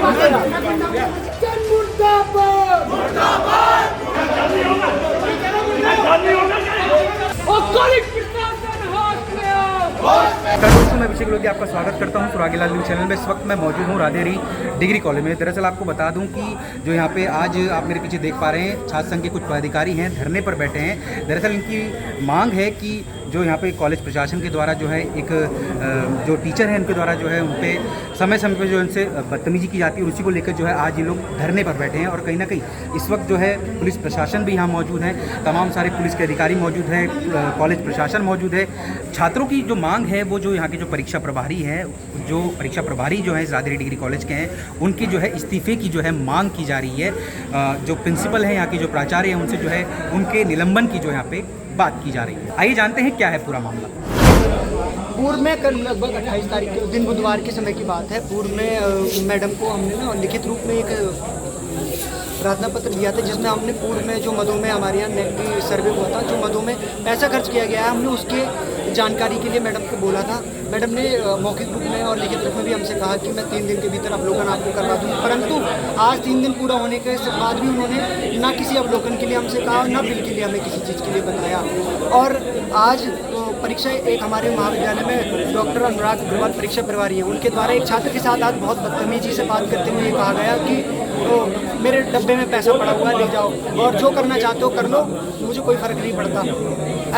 दोस्तों, मैं अभिषेक लोधी आपका स्वागत करता हूं सुरागीलाल न्यूज़ चैनल में। इस वक्त मैं मौजूद हूं राधेरी डिग्री कॉलेज में। दरअसल आपको बता दूं कि जो यहां पे आज आप मेरे पीछे देख पा रहे हैं, छात्र संघ के कुछ पदाधिकारी हैं, धरने पर बैठे हैं। दरअसल इनकी मांग है कि जो यहाँ पे कॉलेज प्रशासन के द्वारा जो है एक जो टीचर है उनके द्वारा जो है उन पर समय समय पर जो उनसे बदतमीजी की जाती है, उसी को लेकर जो है आज ये लोग धरने पर बैठे हैं। और कहीं ना कहीं इस वक्त जो है पुलिस प्रशासन भी यहाँ मौजूद है, तमाम सारे पुलिस के अधिकारी मौजूद है, कॉलेज प्रशासन मौजूद है। छात्रों की जो मांग है वो जो यहाँ के जो परीक्षा प्रभारी जो है इस राधेरी डिग्री कॉलेज के हैं, उनकी जो है इस्तीफे की जो है मांग की जा रही है। जो प्रिंसिपल है यहाँ की, जो प्राचार्य हैं, उनसे जो है उनके निलंबन की जो यहाँ पे बात की जा रही है। आइए जानते हैं क्या है पूरा मामला। पूर्व में कल लगभग 28 तारीख के दिन बुधवार के समय की बात है। पूर्व में मैडम को हमने ना लिखित रूप में एक प्रार्थना पत्र दिया था, जिसमें हमने पूर्व में जो मदों में हमारे यहाँ नेट की सर्वे हुआ था, जो मदों में पैसा खर्च किया गया है, हमने उसके जानकारी के लिए मैडम को बोला था। मैडम ने मौखिक रूप में और लिखित रूप में भी हमसे कहा कि मैं 3 दिन के भीतर अवलोकन आपको करवा दूँगी। परंतु आज 3 दिन पूरा होने के बाद भी उन्होंने ना किसी अवलोकन के लिए हमसे कहा, ना बिल के लिए हमें किसी चीज़ के लिए बताया। और आज परीक्षा एक हमारे महाविद्यालय में डॉक्टर अनुराग अग्रवाल परीक्षा प्रभारी हैं, उनके द्वारा एक छात्र के साथ आज बहुत बदतमीजी से बात करते हुए कहा गया कि तो मेरे डब्बे में पैसा पड़ा हुआ है, ले जाओ और जो करना चाहते हो कर लो, मुझे कोई फ़र्क नहीं पड़ता,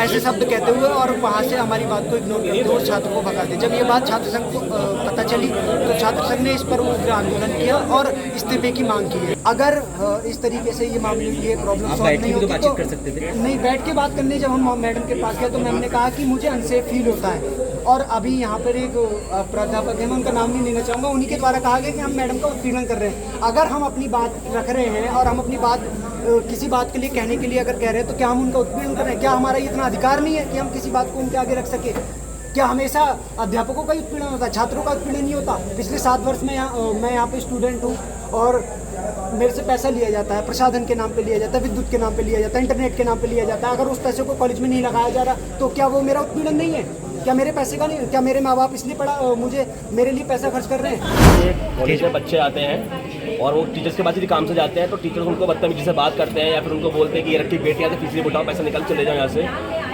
ऐसे शब्द कहते हुए और वहाँ से हमारी बात को इग्नोर करते हुए छात्र को भगा दे। जब ये बात छात्र संघ को पता चली तो छात्र संघ ने इस पर उग्र आंदोलन किया और इस्तीफे की मांग की है। अगर इस तरीके से ये मामले ये प्रॉब्लम सॉल्व नहीं होती तो कर सकते थे। नहीं, बैठ के बात करने जब हम मैडम के पास गए तो मैम ने कहा कि मुझे अनसेफ फील होता है। और अभी यहाँ पर एक प्राध्यापक है, मैं उनका नाम नहीं लेना चाहूँगा, उन्हीं के द्वारा कहा गया कि हम मैडम का उत्पीड़न कर रहे हैं। अगर हम अपनी बात रख रहे हैं और हम अपनी बात किसी बात के लिए कहने के लिए अगर कह रहे हैं तो क्या हम उनका उत्पीड़न कर रहे हैं? क्या हमारा इतना अधिकार नहीं है कि हम किसी बात को उनके आगे रख सके? क्या हमेशा अध्यापकों का उत्पीड़न होता है, छात्रों का उत्पीड़न नहीं होता? पिछले 7 वर्ष में मैं यहाँ पे स्टूडेंट हूँ और मेरे से पैसा लिया जाता है, प्रसाधन के नाम पे लिया जाता है, विद्युत के नाम पे लिया जाता है, इंटरनेट के नाम पे लिया जाता है। अगर उस पैसे को कॉलेज में नहीं लगाया जा रहा तो क्या वो मेरा उत्पीड़न नहीं है? क्या मेरे पैसे का नहीं? क्या मेरे माँ बाप इसलिए मेरे लिए पैसा खर्च कर रहे हैं? कॉलेज में बच्चे आते हैं और वो टीचर्स के पास यदि काम से जाते हैं तो टीचर्स उनको बदतमीजी से बात करते हैं या फिर उनको बोलते हैं कि ये रखी बेटी आते फीस नहीं उठाओ, पैसा निकल चले जाओ यहाँ से।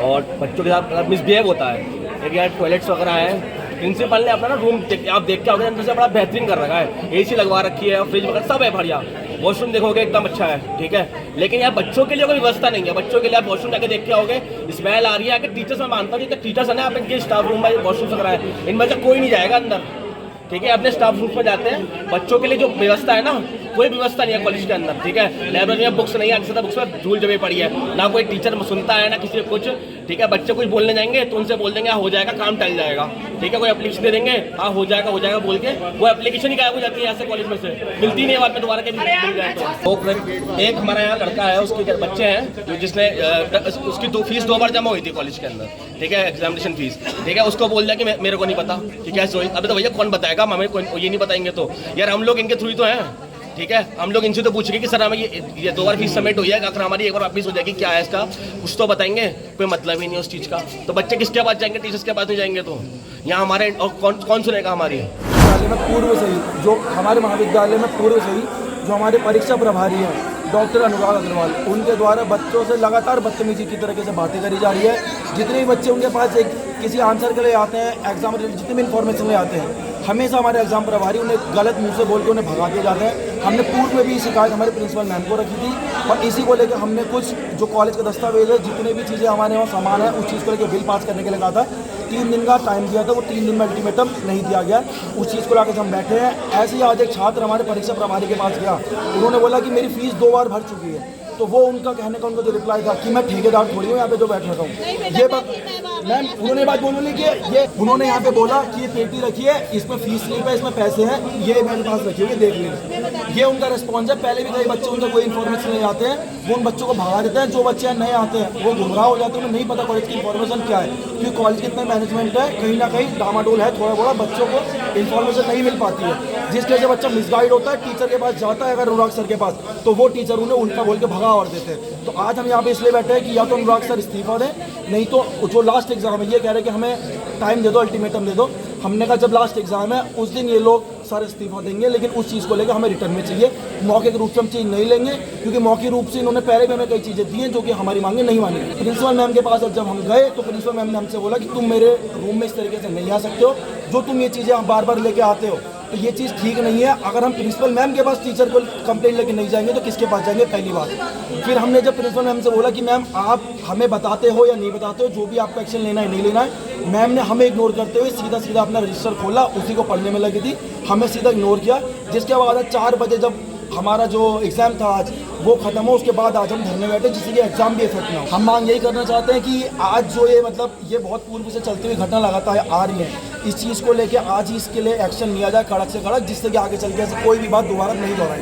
और बच्चों के साथ मिसबिहेव होता है। एक यार टॉयलेट्स वगैरह है, प्रिंसिपल ने अपना ना रूम आप देख के आओगे अंदर से बड़ा बेहतरीन कर रखा है, AC लगवा रखी है, फ्रिज वगैरह सब है बढ़िया, वॉशरूम देखोगे एकदम अच्छा है, ठीक है। लेकिन यार बच्चों के लिए कोई व्यवस्था नहीं है। बच्चों के लिए आप वॉशरूम जाके देख के आओगे, स्मेल आ रही है। अगर टीचर्स मैं मानता हूँ टीचर्स है ना, आप इनके स्टाफ रूम में वॉशरूम वगैरह है, इनमें से कोई नहीं जाएगा अंदर, ठीक है। अपने स्टाफ रूम में जाते हैं। बच्चों के लिए जो व्यवस्था है ना, कोई व्यवस्था नहीं है कॉलेज के अंदर, ठीक है। लाइब्रेरी में बुक्स नहीं है, अक्सर बुक्स में धूल जमी पड़ी है, ना कोई टीचर सुनता है ना किसी कुछ, ठीक है। बच्चे कुछ बोलने जाएंगे तो उनसे बोल देंगे हो जाएगा, काम टल जाएगा, ठीक है। कोई एप्लीकेशन दे देंगे, हाँ हो जाएगा बोल के वो एप्लीकेशन ही गायब हो जाती है यहाँ से, कॉलेज में से मिलती नहीं है बाद में दोबारा के मिल जाए तो। एक हमारे यहाँ लड़का है, उसके बच्चे हैं जो जिसने उसकी फीस 2 बार जमा हुई थी कॉलेज के अंदर, ठीक है, एग्जामिनेशन फीस, ठीक है। उसको बोल दिया कि मेरे को नहीं पता कि कैसे हुई। अभी तो भैया कौन बताएगा, हमें ये नहीं बताएंगे तो यार हम लोग इनके थ्रू ही तो हैं, ठीक है। हम लोग इनसे तो पूछेंगे कि सर हमें ये 2 बार फीस सबमिट हुई है, अगर हमारी एक बार वापस हो जाएगी क्या है इसका, कुछ तो बताएंगे। कोई मतलब ही नहीं उस चीज़ का। तो बच्चे किसके पास जाएंगे? टीचर्स के पास नहीं जाएंगे तो यहाँ हमारे और कौन सुनेगा हमारी? पूर्व से ही जो हमारे महाविद्यालय में पूर्व से ही जो हमारे परीक्षा प्रभारी हैं डॉक्टर अनुराग अग्रवाल, उनके द्वारा बच्चों से लगातार बदतमीजी की तरीके से बातें करी जा रही है। जितने भी बच्चे उनके पास किसी आंसर के लिए आते हैं, एग्जाम जितने भी इन्फॉर्मेशन ले आते हैं, हमेशा हमारे एग्जाम प्रभारी उन्हें गलत मुंह से बोल के उन्हें भगा दिए जाते हैं। हमने पूर्व में भी शिकायत हमारे प्रिंसिपल मैम को रखी थी और इसी को लेकर हमने कुछ जो कॉलेज के दस्तावेज है, जितने भी चीज़ें हमारे वहाँ सामान है, उस चीज़ को लेकर बिल पास करने के लिए कहा था। 3 दिन का टाइम दिया था, वो 3 दिन में अल्टीमेटम नहीं दिया गया। उस चीज़ को लाकर हम बैठे हैं। ऐसे ही आज एक छात्र हमारे परीक्षा प्रभारी के पास गया, उन्होंने बोला कि मेरी फीस 2 बार भर चुकी है। तो वो उनका कहने का उनका जो रिप्लाई था कि मैं ठेकेदार थोड़ी हूँ यहाँ पे जो बैठ रखा हूँ। ये बात मैम उन्होंने बात बोली कि ये उन्होंने यहाँ पे बोला कि ये पेटी रखी है, इसमें फीस स्लिप है, इसमें पैसे हैं, ये मेरे पास रखी है, देख लेना। ये उनका रिस्पॉन्स है। पहले भी कई बच्चे उनके कोई इन्फॉर्मेशन नहीं आते हैं, वो उन बच्चों को भगा देते हैं। जो बच्चे नए आते हैं वो गुमराह हो जाते हैं, उन्हें नहीं पता कॉलेज की इन्फॉर्मेशन क्या है, क्योंकि कॉलेज के इतना मैनेजमेंट है, कहीं ना कहीं डामाडोल है, थोड़ा बड़ा बच्चों को इन्फॉर्मेशन नहीं मिल पाती है, जिसकी वजह से बच्चा मिसगाइड होता है। टीचर के पास जाता है अगर अनुराग सर के पास, तो वो टीचर उन्हें उल्टा बोल के भगा और देते हैं। तो आज हम यहाँ पे इसलिए बैठे हैं कि या तो अनुराग सर इस्तीफा दें, नहीं तो जो लास्ट एग्जाम है ये कह रहे हैं कि हमें टाइम दे दो, अल्टीमेटम दे दो। हमने कहा जब लास्ट एग्जाम है उस दिन ये लोग सारे इस्तीफा देंगे, लेकिन उस चीज़ को लेकर हमें रिटर्न में चाहिए। मौखिक रूप से हम चीज़ नहीं लेंगे, क्योंकि मौखिक रूप से इन्होंने पहले भी हमें कई चीज़ें दी हैं जो कि हमारी मांगे नहीं मानी। प्रिंसिपल मैम के पास जब हम गए तो प्रिंसिपल मैम ने हमसे बोला कि तुम मेरे रूम में इस तरीके से नहीं आ सकते हो, जो तुम ये चीज़ें बार बार लेके आते हो तो ये चीज़ ठीक नहीं है। अगर हम प्रिंसिपल मैम के पास टीचर को कंप्लेंट लेके नहीं जाएंगे तो किसके पास जाएंगे, पहली बात। फिर हमने जब प्रिंसिपल मैम से बोला कि मैम आप हमें बताते हो या नहीं बताते हो, जो भी आपको एक्शन लेना है नहीं लेना है, मैम ने हमें इग्नोर करते हुए सीधा अपना रजिस्टर खोला, उसी को पढ़ने में लगी थी, हमें सीधा इग्नोर किया। जिसके बाद 4 बजे जब हमारा जो एग्ज़ाम था आज वो ख़त्म हो, उसके बाद आज हम धरने बैठे जिससे कि एग्ज़ाम भी इफेक्ट ना हो। हम मांग यही करना चाहते हैं कि आज जो ये मतलब ये बहुत पूर्व से चलती हुई घटना लगातार आ रही है, इस चीज़ को लेके आज ही इसके लिए एक्शन लिया जाए कड़क से कड़क, जिससे कि आगे चल के ऐसे कोई भी बात दोबारा नहीं दोहराए।